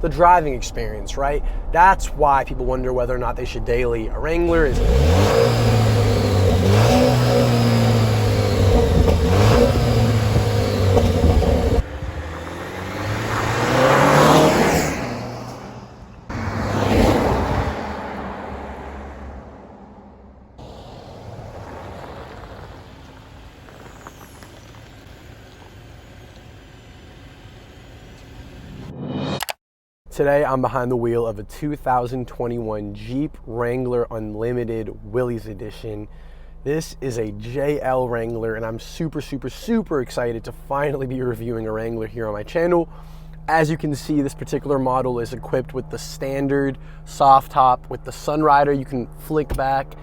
the driving experience, right? That's why people wonder whether or not they should daily a Wrangler. Today, I'm behind the wheel of a 2021 Jeep Wrangler Unlimited Willys edition. This is a JL Wrangler, and I'm super excited to finally be reviewing a Wrangler here on my channel. As you can see, this particular model is equipped with the standard soft top with the Sunrider. You can fling back,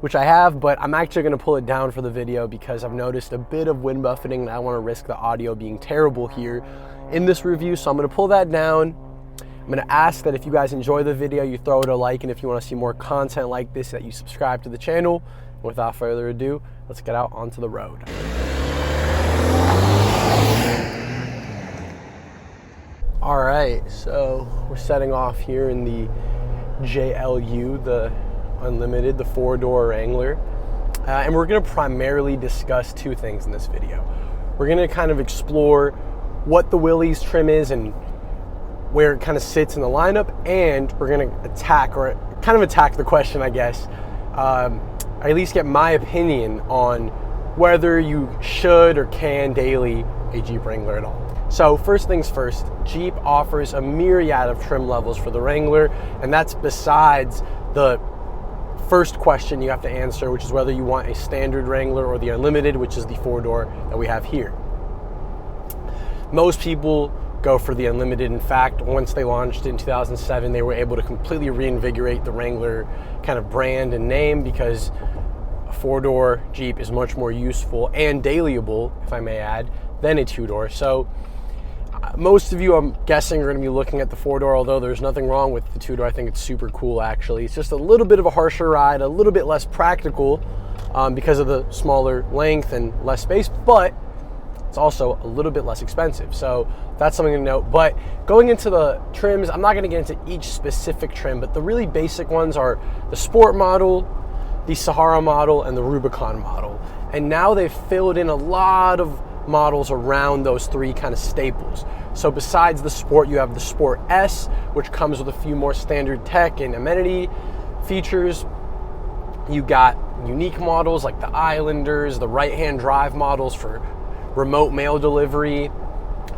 which I have, but I'm actually gonna pull it down for the video because I've noticed a bit of wind buffeting and I wanna risk the audio being terrible here in this review, so I'm gonna pull that down. I'm gonna ask that if you guys enjoy the video, you throw it a like, and if you wanna see more content like this, that you subscribe to the channel. And without further ado, let's get out onto the road. All right, so we're setting off here in the JLU, the Unlimited, the four-door Wrangler. And we're gonna primarily discuss two things in this video. We're gonna kind of explore what the Willys trim is and where it kind of sits in the lineup, and we're gonna attack the question, I guess, or at least get my opinion on whether you should or can daily a Jeep Wrangler at all. So first things first, Jeep offers a myriad of trim levels for the Wrangler, and that's besides the first question you have to answer, which is whether you want a standard Wrangler or the Unlimited, which is the four-door that we have here. Most people go for the Unlimited. In fact, once they launched in 2007, they were able to completely reinvigorate the Wrangler kind of brand and name, because a four-door Jeep is much more useful and dailyable, if I may add, than a two-door. So most of you, I'm guessing, are going to be looking at the four-door, although there's nothing wrong with the two-door. I think it's super cool, actually. It's just a little bit of a harsher ride, a little bit less practical because of the smaller length and less space, but it's also a little bit less expensive. So that's something to note. But going into the trims, I'm not going to get into each specific trim, but the really basic ones are the Sport model, the Sahara model, and the Rubicon model. And now they've filled in a lot of models around those three kind of staples. So besides the Sport, you have the Sport S, which comes with a few more standard tech and amenity features. You got unique models like the Islanders, the right-hand drive models for remote mail delivery.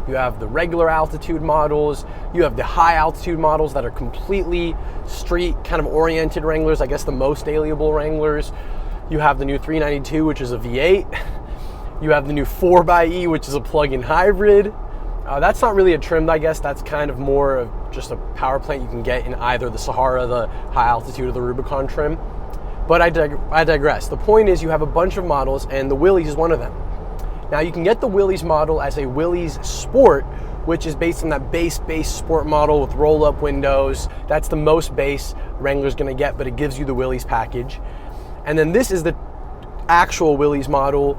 You have the regular altitude models. You have the high altitude models that are completely street kind of oriented Wranglers, I guess the most dailyable Wranglers. You have the new 392, which is a V8. You have the new 4xe, which is a plug-in hybrid. That's not really a trim, I guess. That's kind of more of just a power plant you can get in either the Sahara, the high altitude, or the Rubicon trim. But I digress. The point is, you have a bunch of models, and the Willys is one of them. Now, you can get the Willys model as a Willys Sport, which is based on that base Sport model with roll-up windows. That's the most base Wrangler's gonna get, but it gives you the Willys package. And then this is the actual Willys model,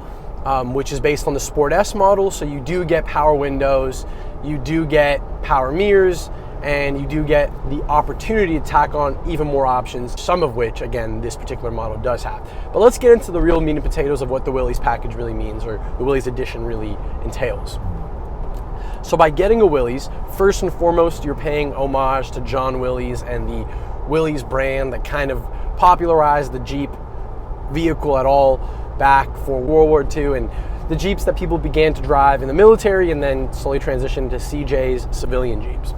which is based on the Sport S model. So you do get power windows, you do get power mirrors, and you do get the opportunity to tack on even more options, some of which, again, this particular model does have. But let's get into the real meat and potatoes of what the Willys package really means, or the Willys edition really entails. So by getting a Willys, first and foremost, you're paying homage to John Willys and the Willys brand that kind of popularized the Jeep vehicle at all back for World War II, and the Jeeps that people began to drive in the military and then slowly transitioned to CJ's, civilian Jeeps.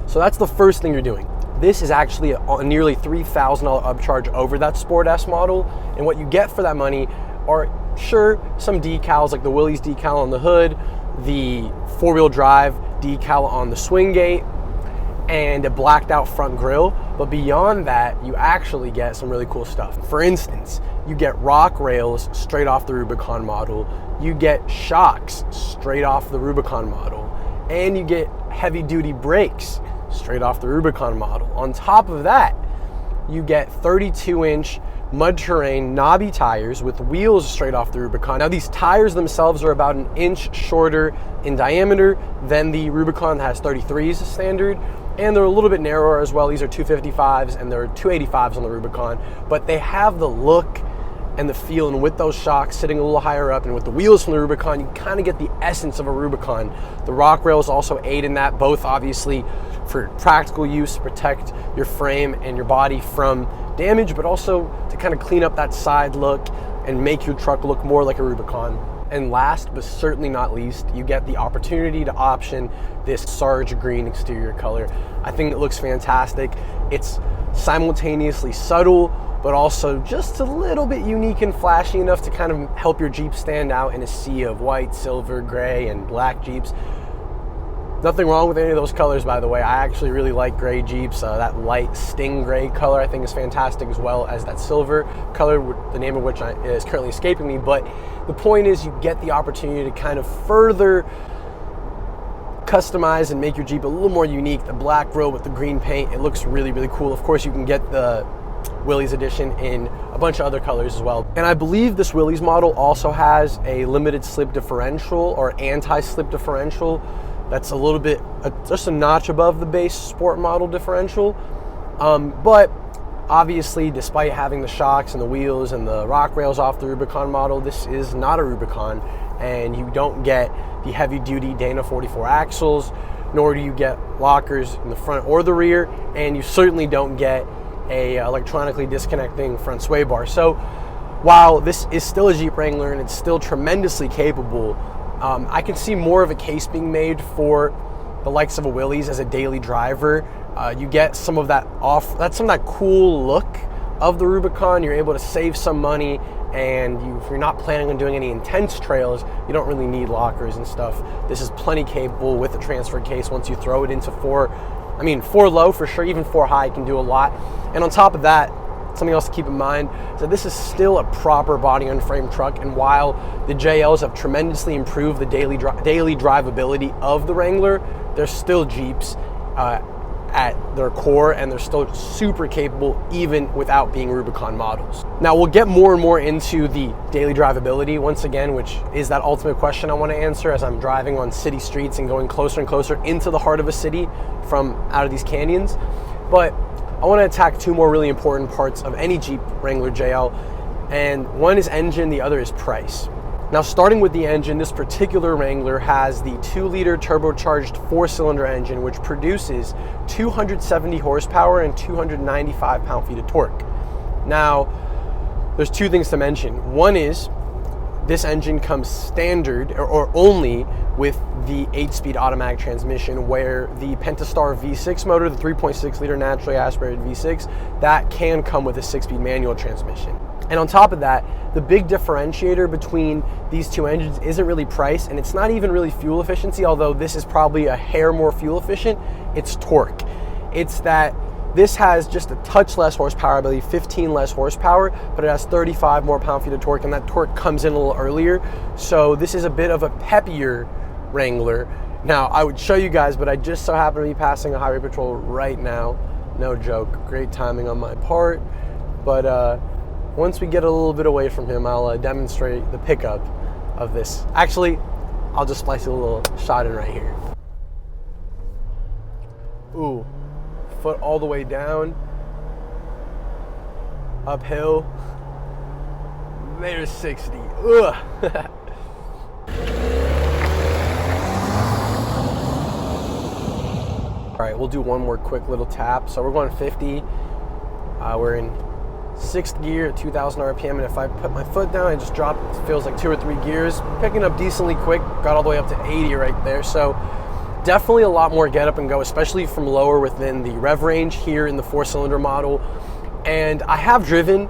So that's the first thing you're doing. This is actually a nearly $3,000 upcharge over that Sport S model, and what you get for that money are, sure, some decals like the Willys decal on the hood, the four-wheel drive decal on the swing gate, and a blacked out front grille. But beyond that, you actually get some really cool stuff. For instance, you get rock rails straight off the Rubicon model, you get shocks straight off the Rubicon model, and you get heavy duty brakes straight off the Rubicon model. On top of that, you get 32-inch mud terrain knobby tires with wheels straight off the Rubicon. Now, these tires themselves are about an inch shorter in diameter than the Rubicon that has 33s standard, and they're a little bit narrower as well. These are 255s and there are 285s on the Rubicon, but they have the look and the feel, and with those shocks sitting a little higher up and with the wheels from the Rubicon, you kind of get the essence of a Rubicon. The rock rails also aid in that, both obviously for practical use to protect your frame and your body from damage, but also to kind of clean up that side look and make your truck look more like a Rubicon. And last but certainly not least, you get the opportunity to option this Sarge green exterior color. I think it looks fantastic. It's simultaneously subtle, but also just a little bit unique and flashy enough to kind of help your Jeep stand out in a sea of white, silver, gray, and black Jeeps. Nothing wrong with any of those colors, by the way. I actually really like gray Jeeps. That light sting gray color I think is fantastic, as well as that silver color, the name of which is currently escaping me. But the point is, you get the opportunity to kind of further customize and make your Jeep a little more unique. The black grill with the green paint, it looks really, really cool. Of course, you can get the Willys edition in a bunch of other colors as well. And I believe this Willys model also has a limited slip differential or anti-slip differential that's a little bit, just a notch above the base sport model differential. But obviously, despite having the shocks and the wheels and the rock rails off the Rubicon model, this is not a Rubicon, and you don't get the heavy-duty Dana 44 axles, nor do you get lockers in the front or the rear, and you certainly don't get a electronically disconnecting front sway bar. So while this is still a Jeep Wrangler and it's still tremendously capable, I can see more of a case being made for the likes of a Willys as a daily driver. You get some of that some of that cool look of the Rubicon. You're able to save some money, and if you're not planning on doing any intense trails, you don't really need lockers and stuff. This is plenty capable with the transfer case once you throw it into 4 low for sure, even 4 high can do a lot. And on top of that, something else to keep in mind is that this is still a proper body on frame truck, and while the JLs have tremendously improved the daily drivability of the Wrangler, they're still Jeeps at their core, and they're still super capable even without being Rubicon models. Now, we'll get more and more into the daily drivability once again, which is that ultimate question I want to answer as I'm driving on city streets and going closer and closer into the heart of a city from out of these canyons. But I want to attack 2 more really important parts of any Jeep Wrangler JL, and one is engine, the other is price. Now, starting with the engine, this particular Wrangler has the 2-liter turbocharged 4-cylinder engine, which produces 270 horsepower and 295 pound-feet of torque. Now, there's 2 things to mention. One is this engine comes standard or only with the 8-speed automatic transmission, where the Pentastar V6 motor, the 3.6-liter naturally aspirated V6, that can come with a 6-speed manual transmission. And on top of that, the big differentiator between these 2 engines isn't really price, and it's not even really fuel efficiency, although this is probably a hair more fuel efficient. It's torque. It's that this has just a touch less horsepower, I believe 15 less horsepower, but it has 35 more pound-feet of torque, and that torque comes in a little earlier. So this is a bit of a peppier Wrangler. Now, I would show you guys, but I just so happen to be passing a highway patrol right now. No joke. Great timing on my part. But once we get a little bit away from him, I'll demonstrate the pickup of this. Actually, I'll just splice a little shot in right here. Ooh, foot all the way down, uphill. There's 60. Ugh. All right, we'll do one more quick little tap. So we're going 50. We're in 6th gear at 2,000 RPM, and if I put my foot down, I just drop, it feels like 2 or 3 gears, picking up decently quick, got all the way up to 80 right there. So definitely a lot more get up and go, especially from lower within the rev range here in the 4-cylinder model. And I have driven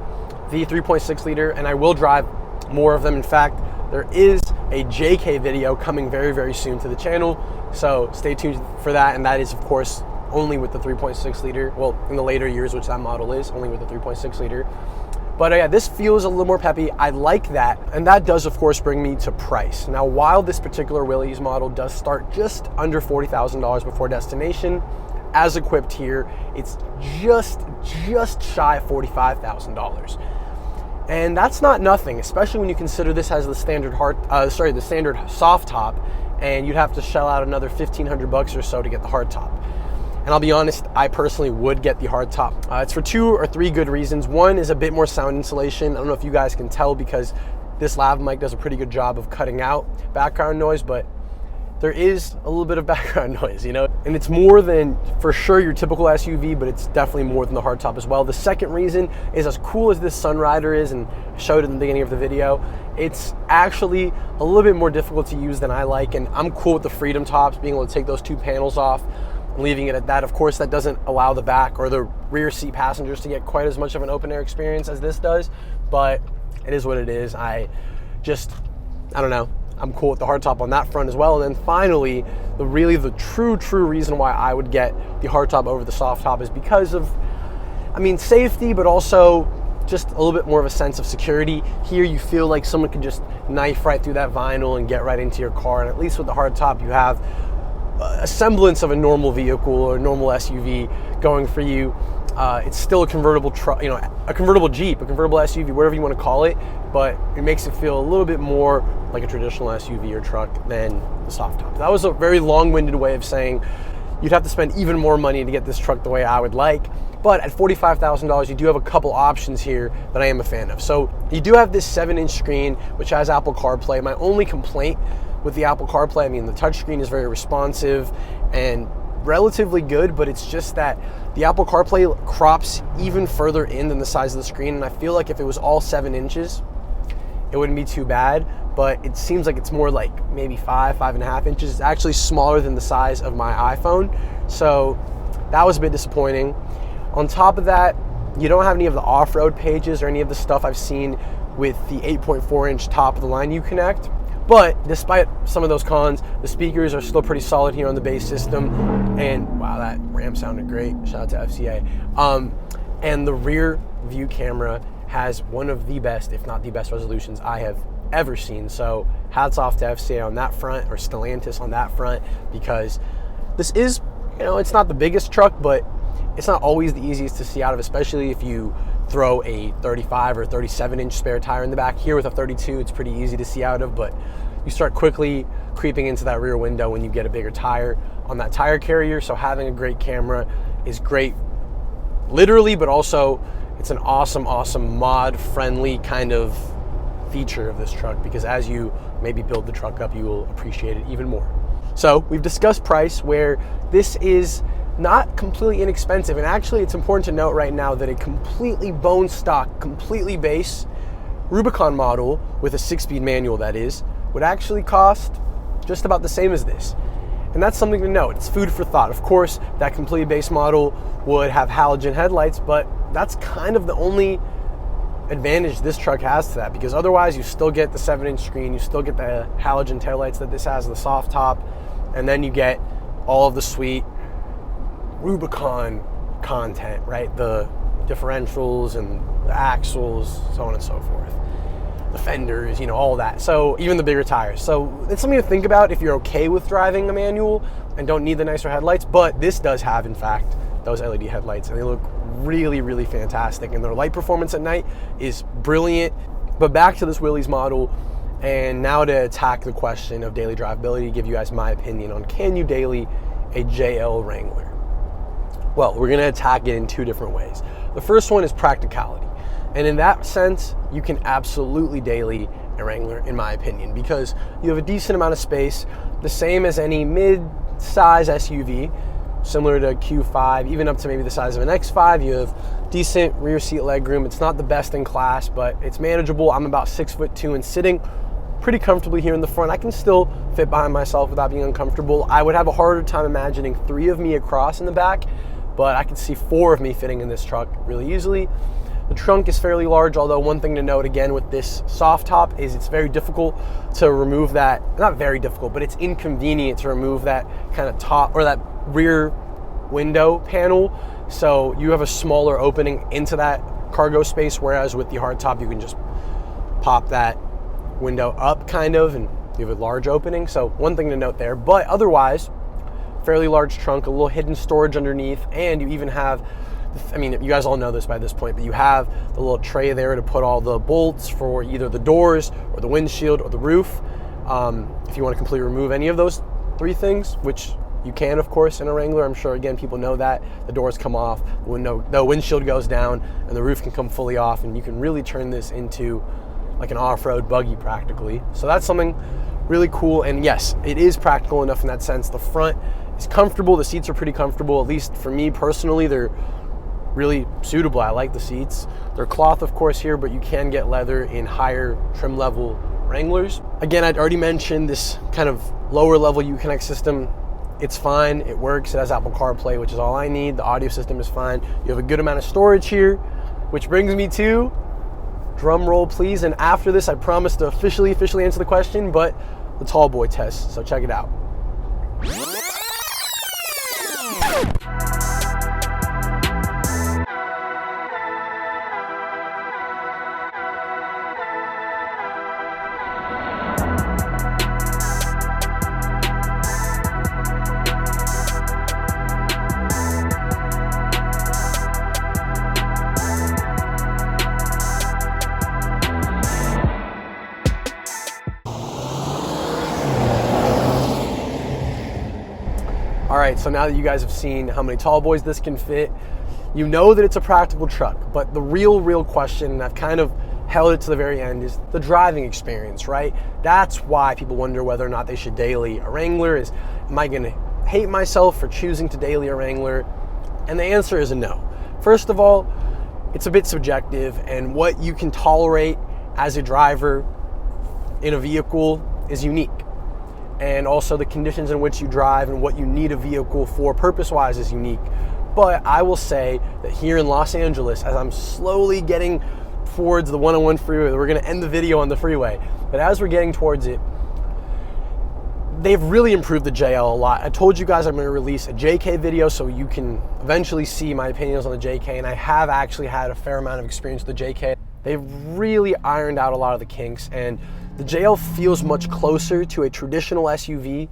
the 3.6 liter, and I will drive more of them. In fact, there is a JK video coming very, very soon to the channel, so stay tuned for that. And that is, of course, only with the 3.6 liter, well, in the later years, which that model is, only with the 3.6 liter. But yeah, this feels a little more peppy. I like that. And that does, of course, bring me to price. Now, while this particular Willys model does start just under $40,000 before destination, as equipped here, it's just shy of $45,000. And that's not nothing, especially when you consider this has the standard the standard soft top and you'd have to shell out another $1,500 or so to get the hardtop. And I'll be honest, I personally would get the hardtop. It's for 2 or 3 good reasons. One is a bit more sound insulation. I don't know if you guys can tell because this lav mic does a pretty good job of cutting out background noise, but there is a little bit of background noise, you know? And it's more than, for sure, your typical SUV, but it's definitely more than the hardtop as well. The second reason is, as cool as this Sunrider is, and I showed it in the beginning of the video, it's actually a little bit more difficult to use than I like, and I'm cool with the Freedom tops, being able to take those 2 panels off, leaving it at that. Of course, that doesn't allow the back or the rear seat passengers to get quite as much of an open air experience as this does, but it is what it is. I don't know. I'm cool with the hardtop on that front as well. And then finally, the true reason why I would get the hardtop over the soft top is because of, safety, but also just a little bit more of a sense of security. Here you feel like someone can just knife right through that vinyl and get right into your car. And at least with the hardtop, you have a semblance of a normal vehicle or a normal SUV going for you. It's still a convertible truck, a convertible Jeep, a convertible SUV, whatever you want to call it, but it makes it feel a little bit more like a traditional SUV or truck than the soft top. That was a very long-winded way of saying you'd have to spend even more money to get this truck the way I would like. But at $45,000, you do have a couple options here that I am a fan of. So you do have this 7-inch screen, which has Apple CarPlay. My only complaint with the Apple CarPlay, the touchscreen is very responsive and relatively good, but it's just that the Apple CarPlay crops even further in than the size of the screen, and I feel like if it was all 7 inches, it wouldn't be too bad, but it seems like it's more like maybe 5.5 inches. It's actually smaller than the size of my iPhone, so that was a bit disappointing. On top of that, you don't have any of the off-road pages or any of the stuff I've seen with the 8.4-inch top of the line Uconnect. But despite some of those cons, the speakers are still pretty solid here on the base system. And wow, that Ram sounded great. Shout out to FCA. And the rear view camera has one of the best, if not the best, resolutions I have ever seen. So hats off to FCA on that front, or Stellantis on that front, because this is, it's not the biggest truck, but it's not always the easiest to see out of, especially if you throw a 35 or 37-inch spare tire in the back. Here with a 32, it's pretty easy to see out of, but you start quickly creeping into that rear window when you get a bigger tire on that tire carrier. So having a great camera is great, literally, but also it's an awesome mod-friendly kind of feature of this truck, because as you maybe build the truck up, you will appreciate it even more. So we've discussed price, where this is not completely inexpensive, and actually it's important to note right now that a completely bone stock, completely base Rubicon model with a 6-speed manual, that is, would actually cost just about the same as this. And that's something to note. It's food for thought. Of course, that completely base model would have halogen headlights, but that's kind of the only advantage this truck has to that, because otherwise you still get the 7-inch screen, you still get the halogen taillights that this has, the soft top, and then you get all of the sweet Rubicon content, right? The differentials and the axles, so on and so forth. The fenders, all that. So even the bigger tires. So it's something to think about if you're okay with driving a manual and don't need the nicer headlights. But this does have, in fact, those LED headlights, and they look really fantastic. And their light performance at night is brilliant. But back to this Willys model, and now to attack the question of daily drivability, give you guys my opinion on, can you daily a JL Wrangler? Well, we're gonna attack it in 2 different ways. The first one is practicality. And in that sense, you can absolutely daily a Wrangler, in my opinion, because you have a decent amount of space, the same as any mid-size SUV, similar to a Q5, even up to maybe the size of an X5. You have decent rear seat legroom. It's not the best in class, but it's manageable. I'm about 6'2" and sitting pretty comfortably here in the front. I can still fit behind myself without being uncomfortable. I would have a harder time imagining 3 of me across in the back, but I can see 4 of me fitting in this truck really easily. The trunk is fairly large, although one thing to note again with this soft top is it's very difficult to remove that, not very difficult, but it's inconvenient to remove that kind of top or that rear window panel. So you have a smaller opening into that cargo space, whereas with the hardtop, you can just pop that window up kind of, and you have a large opening. So one thing to note there, but otherwise, fairly large trunk, a little hidden storage underneath, and you even have, you guys all know this by this point, but you have the little tray there to put all the bolts for either the doors or the windshield or the roof. If you want to completely remove any of those three things, which you can, of course, in a Wrangler. I'm sure, again, people know that. The doors come off, the windshield goes down, and the roof can come fully off, and you can really turn this into like an off-road buggy practically. So that's something really cool, and yes, it is practical enough in that sense. The front is comfortable. The seats are pretty comfortable, at least for me personally. They're really suitable. I like the seats. They're cloth, of course, here, but you can get leather in higher trim level Wranglers. Again, I'd already mentioned this kind of lower level Uconnect system. It's fine, it works, it has Apple CarPlay, which is all I need. The audio system is fine. You have a good amount of storage here, which brings me to, drum roll please, and after this I promise to officially answer the question, but the tall boy test, so check it out. All right, so now that you guys have seen how many tall boys this can fit, you know that it's a practical truck, but the real question, and I've kind of held it to the very end, is the driving experience, right? That's why people wonder whether or not they should daily a Wrangler. Am I gonna hate myself for choosing to daily a Wrangler? And the answer is a no. First of all, it's a bit subjective, and what you can tolerate as a driver in a vehicle is unique. And also the conditions in which you drive and what you need a vehicle for purpose-wise is unique. But I will say that here in Los Angeles, as I'm slowly getting towards the 101 freeway, we're gonna end the video on the freeway, but as we're getting towards it, they've really improved the JL a lot. I told you guys I'm gonna release a JK video so you can eventually see my opinions on the JK, and I have actually had a fair amount of experience with the JK. They've really ironed out a lot of the kinks, and the JL feels much closer to a traditional SUV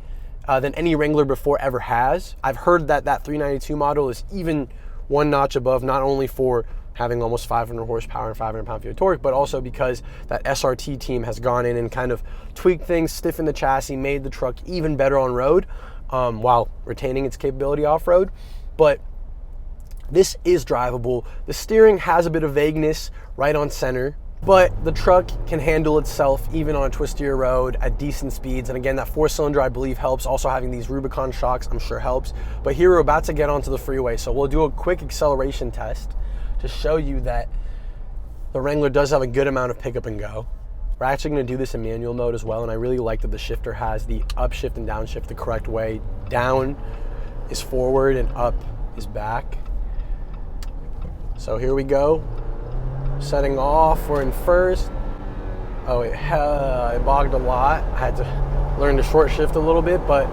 than any Wrangler before ever has. I've heard that that 392 model is even one notch above, not only for having almost 500 horsepower and 500 pound-feet of torque, but also because that SRT team has gone in and kind of tweaked things, stiffened the chassis, made the truck even better on road while retaining its capability off-road. But this is drivable. The steering has a bit of vagueness right on center, but the truck can handle itself even on a twistier road at decent speeds. And again, that 4-cylinder I believe helps. Also having these Rubicon shocks I'm sure helps. But here we're about to get onto the freeway, so we'll do a quick acceleration test to show you that the Wrangler does have a good amount of pickup and go. We're actually going to do this in manual mode as well, and I really like that the shifter has the upshift and downshift the correct way. Down is forward and up is back. So here we go. Setting off, we're in first. Oh, it bogged a lot. I had to learn to short shift a little bit, but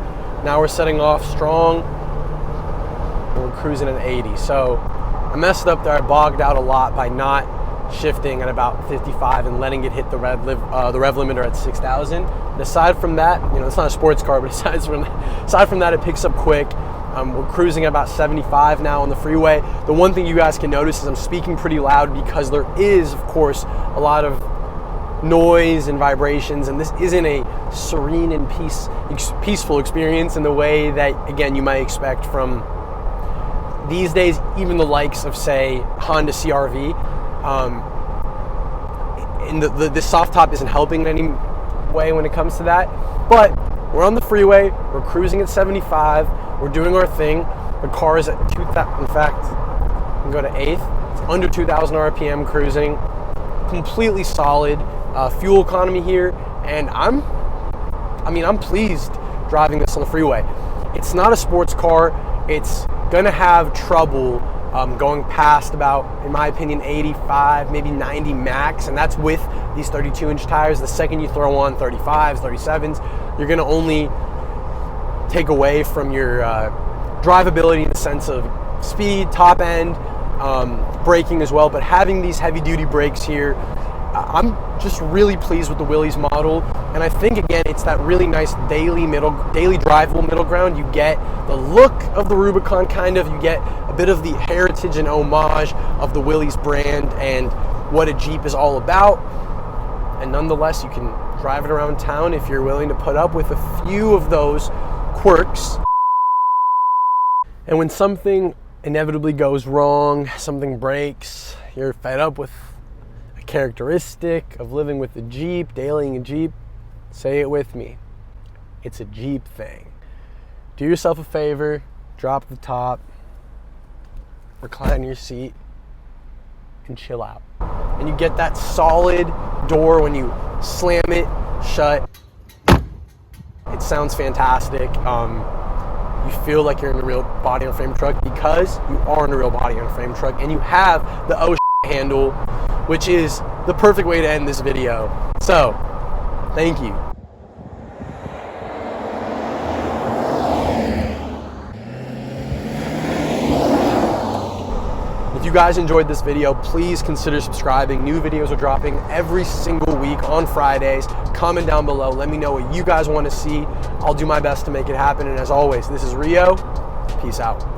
now we're setting off strong. And we're cruising at 80. So I messed up there. I bogged out a lot by not shifting at about 55 and letting it hit the rev limiter at 6,000. Aside from that, you know, it's not a sports car, but aside from that, it picks up quick. We're cruising at about 75 now on the freeway. The one thing you guys can notice is I'm speaking pretty loud because there is, of course, a lot of noise and vibrations, and this isn't a serene and peaceful experience in the way that, again, you might expect from these days, even the likes of, say, Honda CR-V. And the soft top isn't helping in any way when it comes to that. But we're on the freeway, we're cruising at 75, we're doing our thing. The car is at 2,000, in fact, we can go to 8th. It's under 2,000 RPM cruising, completely solid. Fuel economy here, and I'm pleased driving this on the freeway. It's not a sports car. It's gonna have trouble going past about, in my opinion, 85, maybe 90 max, and that's with these 32-inch tires. The second you throw on 35s, 37s, you're gonna only take away from your drivability in the sense of speed, top end, braking as well. But having these heavy-duty brakes here, I'm just really pleased with the Willys model, and I think, again, it's that really nice daily drivable middle ground. You get the look of the Rubicon, kind of. You get a bit of the heritage and homage of the Willys brand and what a Jeep is all about, and nonetheless, you can drive it around town if you're willing to put up with a few of those quirks. And when something inevitably goes wrong, something breaks, you're fed up with a characteristic of living with a Jeep, dailying a Jeep, say it with me. It's a Jeep thing. Do yourself a favor, drop the top, recline your seat, and chill out. And you get that solid door when you slam it shut. It sounds fantastic. You feel like you're in a real body on frame truck because you are in a real body on frame truck, and you have the oh handle, which is the perfect way to end this video. So, thank you. If you guys enjoyed this video, please consider subscribing. New videos are dropping every single week on Fridays. Comment down below. Let me know what you guys want to see. I'll do my best to make it happen. And as always, this is Rio. Peace out.